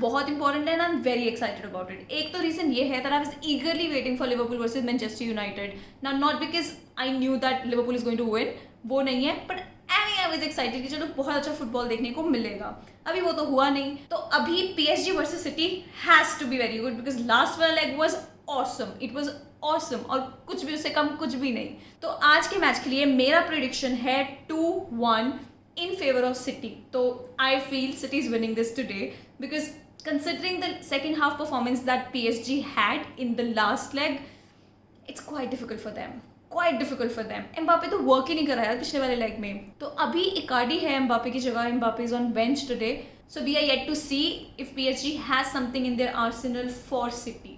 बहुत इंपॉर्टेंट है and I am very excited about it. एक तो रीजन ये है that I was eagerly waiting for Liverpool versus Manchester United. Now not because I knew that Liverpool is going to win, वो नहीं है, but I was excited कि चलो बहुत अच्छा फुटबॉल देखने को मिलेगा. अभी वो तो हुआ नहीं. तो अभी PSG versus city has to be very good because last वाला leg was awesome. It was awesome और कुछ भी उससे कम कुछ भी नहीं. तो आज के मैच के लिए मेरा प्रेडिक्शन है 2-1 in favor of City. So I feel City is winning this today because considering the second half performance that PSG had in the last leg, it's quite difficult for them. Quite difficult for them. Mbappe तो work ही नहीं कर रहा है पिछले वाले leg में. तो अभी इकार्डी है एम्बापे की जगह. Mbappe is on bench today. So we are yet to see if PSG has something in their arsenal for City.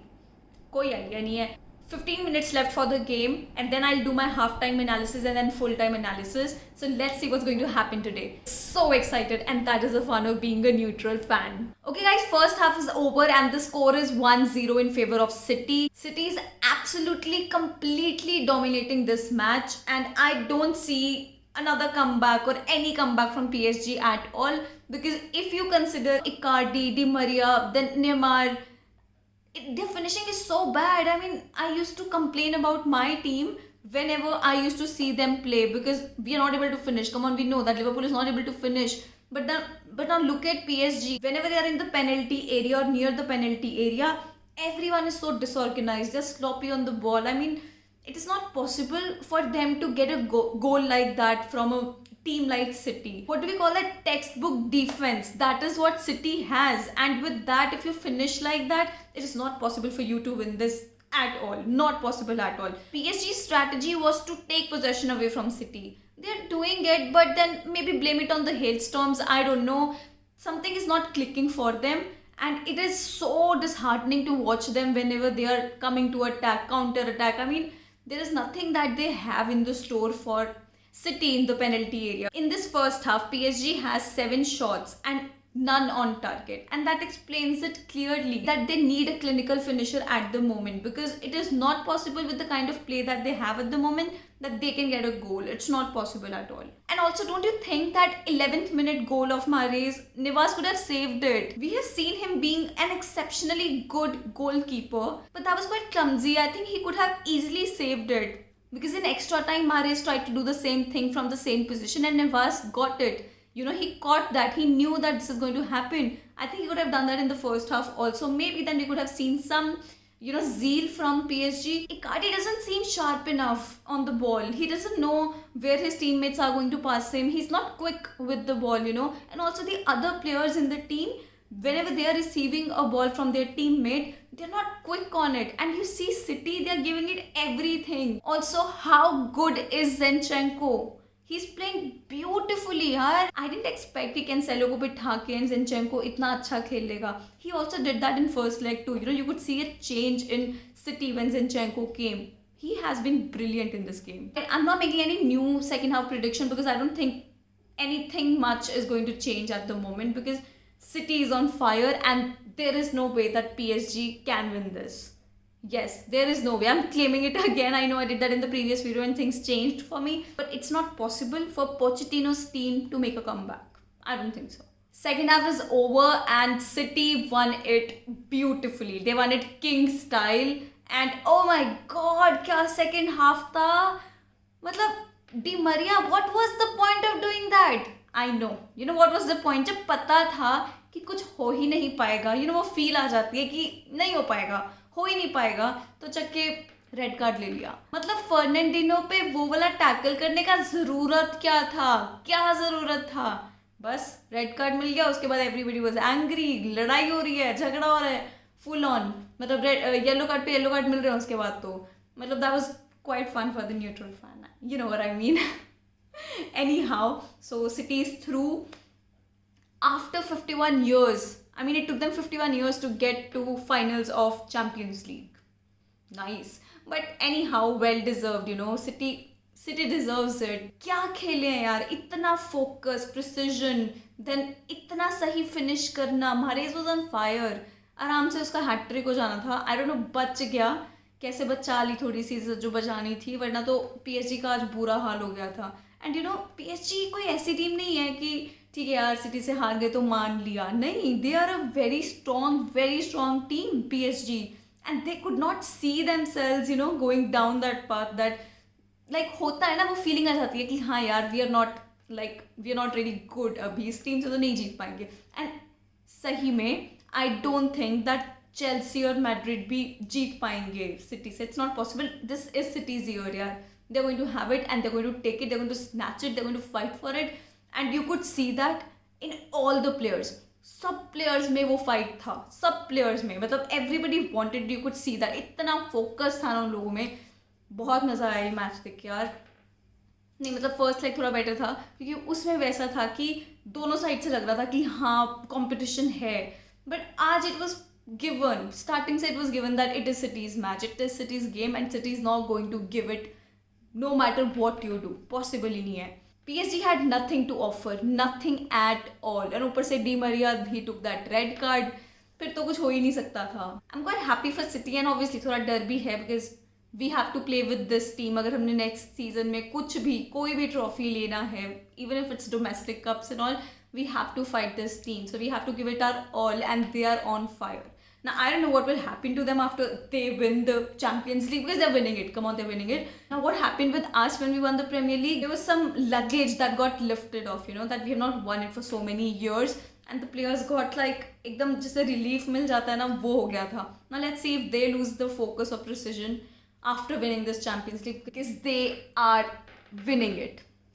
कोई आइडिया नहीं है. 15 minutes left for the game and then I'll do my half-time analysis and then full-time analysis. So let's see what's going to happen today. So excited, and that is the fun of being a neutral fan. Okay guys, first half is over and the score is 1-0 in favor of City. City is absolutely, completely dominating this match and I don't see another comeback or any comeback from PSG at all, because if you consider Icardi, Di Maria, then Neymar, their finishing is so bad. I mean, I used to complain about my team whenever I used to see them play because we are not able to finish. Come on, we know that Liverpool is not able to finish. But now look at PSG. Whenever they are in the penalty area or near the penalty area, everyone is so disorganized. They're sloppy on the ball. I mean, it is not possible for them to get a goal like that from a team like City. What do we call that? Textbook defense. That is what City has, and with that, if you finish like that, it is not possible for you to win this at all. Not possible at all. PSG's strategy was to take possession away from City. They're doing it, but then maybe blame it on the hailstorms. I don't know. Something is not clicking for them, and it is so disheartening to watch them whenever they are coming to attack, counter attack. I mean, there is nothing that they have in the store for City in the penalty area. In this first half, PSG has 7 shots and none on target, and that explains it clearly that they need a clinical finisher at the moment, because it is not possible with the kind of play that they have at the moment that they can get a goal. It's not possible at all. And also, don't you think that 11th minute goal of Mahrez, Navas could have saved it? We have seen him being an exceptionally good goalkeeper, but that was quite clumsy. I think he could have easily saved it, because in extra time Mahrez tried to do the same thing from the same position and Navas got it. You know, he caught that. He knew that this is going to happen. I think he could have done that in the first half also. Maybe then we could have seen some, zeal from PSG. Icardi doesn't seem sharp enough on the ball. He doesn't know where his teammates are going to pass him. He's not quick with the ball, And also the other players in the team, whenever they are receiving a ball from their teammate, they're not quick on it. And you see City, they're giving it everything. Also, how good is Zinchenko? He's playing beautifully, yaar. I didn't expect कि Cancelo को बिठा के Zinchenko इतना अच्छा खेल लेगा. He also did that in first leg too. You could see a change in City when Zinchenko came. He has been brilliant in this game. I'm not making any new second half prediction because I don't think anything much is going to change at the moment, because City is on fire and there is no way that PSG can win this. Yes, there is no way. I'm claiming it again. I know I did that in the previous video and things changed for me, but it's not possible for Pochettino's team to make a comeback. I don't think so. Second half is over and City won it beautifully. They won it king style, and oh my god, क्या second half था. मतलब Di Maria, what was the point of doing that? I know. What was the point? जब पता था कि कुछ हो ही नहीं पाएगा, वो फील आ जाती है कि नहीं हो पाएगा, हो ही नहीं पाएगा, तो चक्के रेड कार्ड ले लिया. मतलब फर्नांडिनो पे वो वाला टैकल करने का जरूरत क्या था? क्या जरूरत था? बस रेड कार्ड मिल गया. उसके बाद एवरीबडी वाज एंग्री, लड़ाई हो रही है, झगड़ा हो रहा है, फुल ऑन. मतलब येलो कार्ड पे येलो कार्ड मिल रहे हैं उसके बाद. तो मतलब that was quite fun for the neutral fan. You know what I mean. Anyhow, so City is through after 51 years. I mean, it took them 51 years to get to finals of Champions League. Nice. But anyhow, well deserved, City deserves it. क्या खेले हैं यार, इतना focus, precision, then इतना सही finish करना. Mahrez was on fire. आराम से उसका हैट्रिक हो जाना था. I don't know, बच गया. कैसे बचा ली थोड़ी सी जो बचानी थी, वरना तो PSG का आज बुरा हाल हो गया था. एंड PSG कोई ऐसी टीम नहीं है कि ठीक है यार सिटी से हार गए तो मान लिया, नहीं, they are a very strong team PSG, and they could not see themselves going down that path, that like होता है ना, वो फीलिंग आ जाती है कि हाँ यार we are not really good, अभी इस टीम से तो नहीं जीत पाएंगे। एंड सही में I don't think that Chelsea और मैड्रिड भी जीत पाएंगे सिटी से, it's not possible, this is city's year यार, they are going to have it and they are going to take it, they are going to snatch it, they are going to fight for it, and you could see that in all the players, सब players में वो fight था, सब players में, मतलब everybody wanted, you could see that, इतना focus था ना उन लोगों में, बहुत मज़ा आया ये मैच देख के यार। नहीं मतलब फर्स्ट लेग थोड़ा बेटर था क्योंकि उसमें वैसा था कि दोनों साइड से लग रहा था कि हाँ कंपटीशन है, बट आज इट वॉज गिवन, स्टार्टिंग से it was given that it is city's match, it is city's game and city is not going to give it no matter what you do, possible ही नहीं है। PSG had nothing to offer, nothing at all, and ऊपर से Di Maria he took that red card, फिर तो कुछ हो ही नहीं सकता था। I'm quite happy for City and obviously थोड़ा डर भी है because we have to play with this team, अगर हमने नेक्स्ट सीजन में कुछ भी कोई भी ट्रॉफी लेना है, even if it's domestic cups and all, we have to fight this team, so we have to give it our all and they are on fire. Now, I don't know what will happen to them after they win the Champions League because they're winning it. Come on, they're winning it. Now, what happened with us when we won the Premier League? There was some luggage that got lifted off, that we have not won it for so many years. And the players got like, एकदम जैसे relief मिल जाता है ना, वो हो गया था. Now, let's see if they lose the focus or precision after winning this Champions League because they are winning it.